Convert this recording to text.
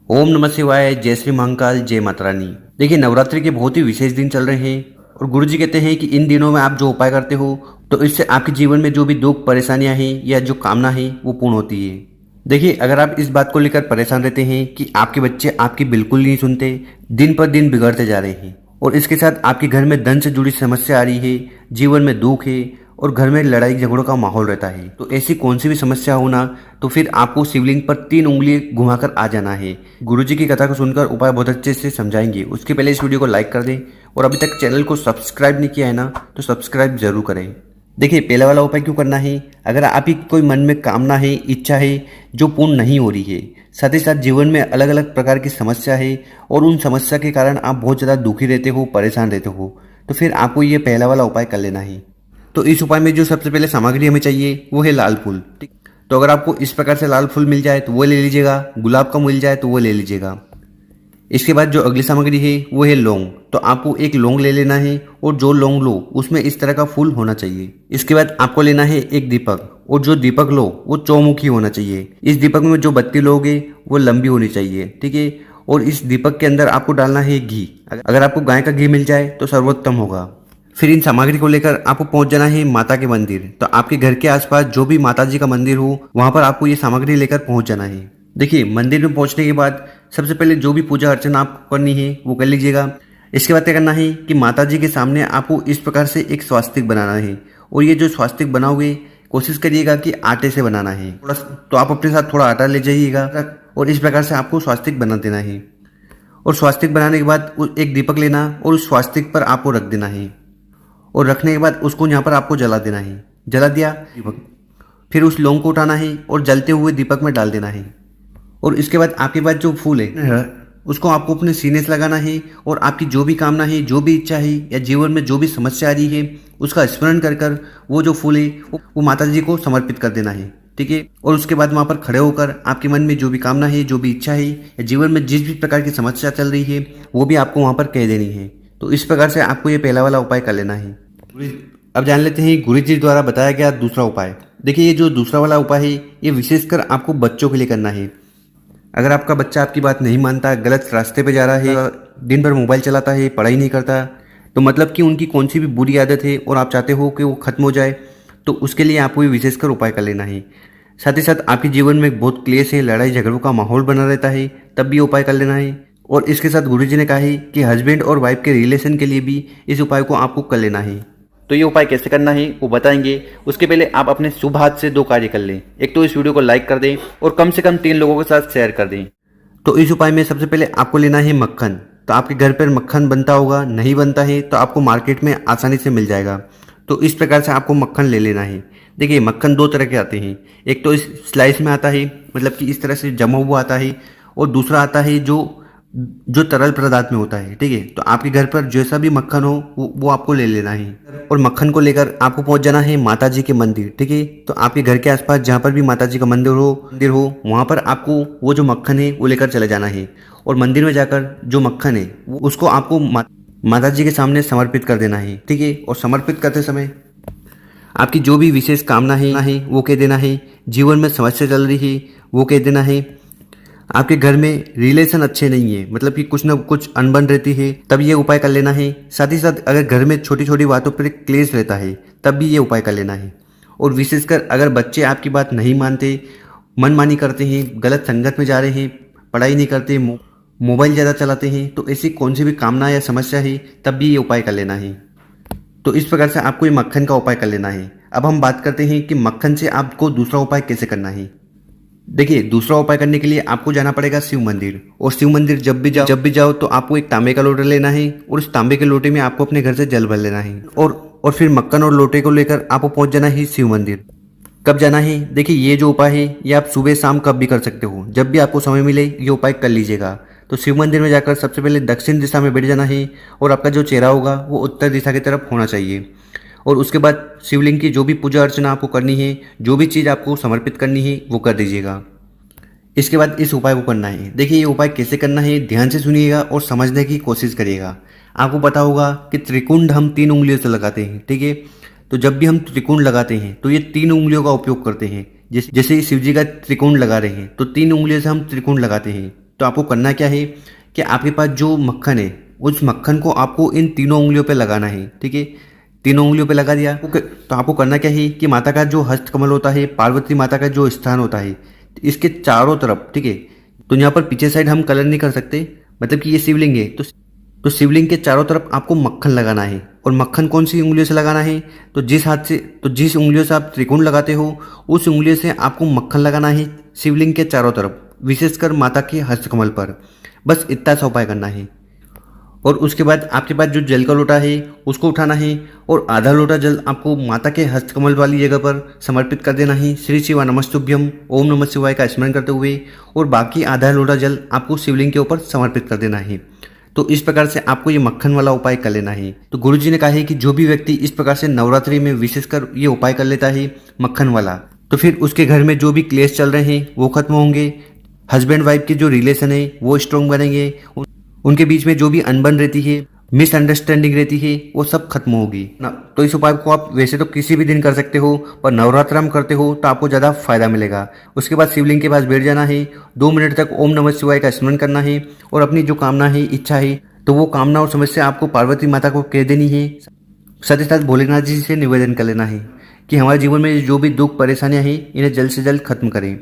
ओम नमः शिवाय, जय श्री महाकाल, जय माता रानी। देखिए, नवरात्रि के बहुत ही विशेष दिन चल रहे हैं और गुरु जी कहते हैं कि इन दिनों में आप जो उपाय करते हो तो इससे आपके जीवन में जो भी दुख परेशानियां हैं या जो कामना है वो पूर्ण होती है। देखिए, अगर आप इस बात को लेकर परेशान रहते हैं कि आपके बच्चे आपकी बिल्कुल नहीं सुनते, दिन पर दिन बिगड़ते जा रहे हैं और इसके साथ आपके घर में धन से जुड़ी समस्या आ रही है, जीवन में दुख है और घर में लड़ाई झगड़ों का माहौल रहता है, तो ऐसी कौन सी भी समस्या हो ना, तो फिर आपको शिवलिंग पर 3 उंगली घुमाकर आ जाना है। गुरुजी की कथा को सुनकर उपाय बहुत अच्छे से समझाएंगे। उसके पहले इस वीडियो को लाइक कर दें और अभी तक चैनल को सब्सक्राइब नहीं किया है ना, तो सब्सक्राइब जरूर करें। देखिए, पहले वाला उपाय क्यों करना है? अगर आपकी कोई मन में कामना है, इच्छा है जो पूर्ण नहीं हो रही है, साथ ही साथ जीवन में अलग अलग प्रकार की समस्या है और उन समस्या के कारण आप बहुत ज़्यादा दुखी रहते हो, परेशान रहते हो, तो फिर आपको ये पहला वाला उपाय कर लेना है। तो इस उपाय में जो सबसे पहले सामग्री हमें चाहिए वो है लाल फूल। ठीक, तो अगर आपको इस प्रकार से लाल फूल मिल जाए तो वो ले लीजिएगा, गुलाब का मिल जाए तो वो ले लीजिएगा। इसके बाद जो अगली सामग्री है वो है लौंग। तो आपको एक लौंग ले लेना है और जो लौंग लो उसमें इस तरह का फूल होना चाहिए। इसके बाद आपको लेना है एक दीपक और जो दीपक लो वो चौमुखी होना चाहिए। इस दीपक में जो बत्ती लोगे वो लंबी होनी चाहिए, ठीक है। और इस दीपक के अंदर आपको डालना है घी। अगर आपको गाय का घी मिल जाए तो सर्वोत्तम होगा। फिर इन सामग्री को लेकर आपको पहुंच जाना है माता के मंदिर। तो आपके घर के आसपास जो भी माता जी का मंदिर हो वहां पर आपको ये सामग्री लेकर पहुंच जाना है। देखिए, मंदिर में पहुंचने के बाद सबसे पहले जो भी पूजा अर्चना आपको करनी है वो कर लीजिएगा। इसके बाद क्या करना है कि माता जी के सामने आपको इस प्रकार से एक स्वास्तिक बनाना है और ये जो स्वास्तिक बनाओगे कोशिश करिएगा कि आटे से बनाना है। थोड़ा तो आप अपने साथ थोड़ा आटा ले जाइएगा और इस प्रकार से आपको स्वास्तिक बना देना है। और स्वास्तिक बनाने के बाद एक दीपक लेना और उस स्वास्तिक पर आपको रख देना है और रखने के बाद उसको यहाँ पर आपको जला देना है। जला दिया दीपक, फिर उस लौंग को उठाना है और जलते हुए दीपक में डाल देना है। और इसके बाद आपके पास जो फूल है उसको आपको अपने सीने से लगाना है और आपकी जो भी कामना है, जो भी इच्छा है या जीवन में जो भी समस्या आ रही है उसका स्मरण कर कर वो जो फूल है वो माता जी को समर्पित कर देना है, ठीक है। और उसके बाद वहाँ पर खड़े होकर आपके मन में जो भी कामना है, जो भी इच्छा है या जीवन में जिस भी प्रकार की समस्या चल रही है वो भी आपको वहाँ पर कह देनी है। तो इस प्रकार से आपको ये पहला वाला उपाय कर लेना है। अब जान लेते हैं गुरु जी द्वारा बताया गया दूसरा उपाय। देखिए, ये जो दूसरा वाला उपाय है ये विशेषकर आपको बच्चों के लिए करना है। अगर आपका बच्चा आपकी बात नहीं मानता, गलत रास्ते पे जा रहा है, दिन भर मोबाइल चलाता है, पढ़ाई नहीं करता, तो मतलब कि उनकी कौन सी भी बुरी आदत है और आप चाहते हो कि वो खत्म हो जाए, तो उसके लिए आपको ये विशेषकर उपाय कर लेना है। साथ ही साथ आपके जीवन में बहुत क्लेश है, लड़ाई झगड़ों का माहौल बना रहता है, तब भी उपाय कर लेना है। और इसके साथ गुरु जी ने कहा है कि हस्बैंड और वाइफ के रिलेशन के लिए भी इस उपाय को आपको कर लेना है। तो ये उपाय कैसे करना है वो बताएंगे। उसके पहले आप अपने शुभ हाथ से 2 कार्य कर लें। एक तो इस वीडियो को लाइक कर दें और कम से कम 3 लोगों के साथ शेयर कर दें। तो इस उपाय में सबसे पहले आपको लेना है मक्खन। तो आपके घर पर मक्खन बनता होगा, नहीं बनता है तो आपको मार्केट में आसानी से मिल जाएगा। तो इस प्रकार से आपको मक्खन ले लेना है। देखिए, मक्खन 2 तरह के आते हैं। एक तो इस स्लाइस में आता है, मतलब कि इस तरह से जमा हुआ आता है, और दूसरा आता है जो तरल पदार्थ में होता है, ठीक है। तो आपके घर पर जैसा भी मक्खन हो वो आपको ले लेना है और मक्खन को लेकर आपको पहुंच जाना है माता जी के मंदिर, ठीक है। तो आपके घर के आसपास जहाँ पर भी माता जी का मंदिर हो वहाँ पर आपको वो जो मक्खन है वो लेकर चले जाना है और मंदिर में जाकर जो मक्खन है उसको आपको माता जी के सामने समर्पित कर देना है, ठीक है। और समर्पित करते समय आपकी जो भी विशेष कामना है वो कह देना है। जीवन में समस्या चल रही है वो कह देना है। आपके घर में रिलेशन अच्छे नहीं है, मतलब कि कुछ ना कुछ अनबन रहती है, तब ये उपाय कर लेना है। साथ ही साथ अगर घर में छोटी छोटी बातों पर क्लेश रहता है तब भी ये उपाय कर लेना है। और विशेषकर अगर बच्चे आपकी बात नहीं मानते, मनमानी करते हैं, गलत संगत में जा रहे हैं, पढ़ाई नहीं करते, मोबाइल ज़्यादा चलाते हैं, तो ऐसी कौन सी भी कामना या समस्या है तब भी ये उपाय कर लेना है। तो इस प्रकार से आपको ये मक्खन का उपाय कर लेना है। अब हम बात करते हैं कि मक्खन से आपको दूसरा उपाय कैसे करना है। देखिए, दूसरा उपाय करने के लिए आपको जाना पड़ेगा शिव मंदिर। और शिव मंदिर जब भी जाओ तो आपको एक तांबे का लोटा लेना है और उस तांबे के लोटे में आपको अपने घर से जल भर लेना है और फिर मक्खन और लोटे को लेकर आपको पहुंच जाना है शिव मंदिर। कब जाना है? देखिए, ये जो उपाय है ये आप सुबह शाम कब भी कर सकते हो, जब भी आपको समय मिले ये उपाय कर लीजिएगा। तो शिव मंदिर में जाकर सबसे पहले दक्षिण दिशा में बैठ जाना है और आपका जो चेहरा होगा वो उत्तर दिशा की तरफ होना चाहिए। और उसके बाद शिवलिंग की जो भी पूजा अर्चना आपको करनी है, जो भी चीज़ आपको समर्पित करनी है वो कर दीजिएगा। इसके बाद इस उपाय को करना है। देखिए, ये उपाय कैसे करना है ध्यान से सुनिएगा और समझने की कोशिश करिएगा। आपको पता होगा कि त्रिकुंड हम 3 उंगलियों से लगाते हैं, ठीक है। तो जब भी हम त्रिकुंड लगाते हैं तो ये 3 उंगलियों का उपयोग करते हैं। जैसे शिव जी का त्रिकोण लगा रहे हैं तो 3 उंगलियों से हम त्रिकोण लगाते हैं। तो आपको करना क्या है कि आपके पास जो मक्खन है उस मक्खन को आपको इन तीनों उंगलियों पे लगाना है। ठीक है, तीनों उंगलियों पे लगा दिया तो आपको करना क्या है कि माता का जो हस्तकमल होता है, पार्वती माता का जो स्थान होता है, इसके चारों तरफ, ठीक है, तो यहाँ पर पीछे साइड हम कलर नहीं कर सकते, मतलब कि ये शिवलिंग है तो शिवलिंग के चारों तरफ आपको मक्खन लगाना है। और मक्खन कौन सी उंगलियों से लगाना है, तो जिस उंगलियों से आप त्रिकोण लगाते हो उस उंगलियों से आपको मक्खन लगाना है शिवलिंग के चारों तरफ, विशेषकर माता के हस्तकमल पर। बस इतना सा उपाय करना है। और उसके बाद आपके पास जो जल का लोटा है उसको उठाना है और आधा लोटा जल आपको माता के हस्तकमल वाली जगह पर समर्पित कर देना है, श्री शिवा नमस्तुभ्यम ओम नमः शिवाय का स्मरण करते हुए। और बाकी आधा लोटा जल आपको शिवलिंग के ऊपर समर्पित कर देना है। तो इस प्रकार से आपको ये मक्खन वाला उपाय कर लेना है। तो गुरुजी ने कहा है कि जो भी व्यक्ति इस प्रकार से नवरात्रि में विशेषकर ये उपाय कर लेता है मक्खन वाला, तो फिर उसके घर में जो भी क्लेश चल रहे हैं वो खत्म होंगे, हस्बैंड वाइफ के जो रिलेशन है वो स्ट्रॉन्ग बनेंगे, उनके बीच में जो भी अनबन रहती है, मिसअंडरस्टैंडिंग रहती है, वो सब खत्म होगी ना। तो इस उपाय को आप वैसे तो किसी भी दिन कर सकते हो, पर नवरात्र में करते हो तो आपको ज़्यादा फायदा मिलेगा। उसके बाद शिवलिंग के पास बैठ जाना है, 2 मिनट तक ओम नमः शिवाय का स्मरण करना है और अपनी जो कामना है, इच्छा है, तो वो कामना और समस्या आपको पार्वती माता को कह देनी है। साथ ही साथ भोलेनाथ जी से निवेदन कर लेना है कि हमारे जीवन में जो भी दुख परेशानियां हैं इन्हें जल्द से जल्द खत्म करें।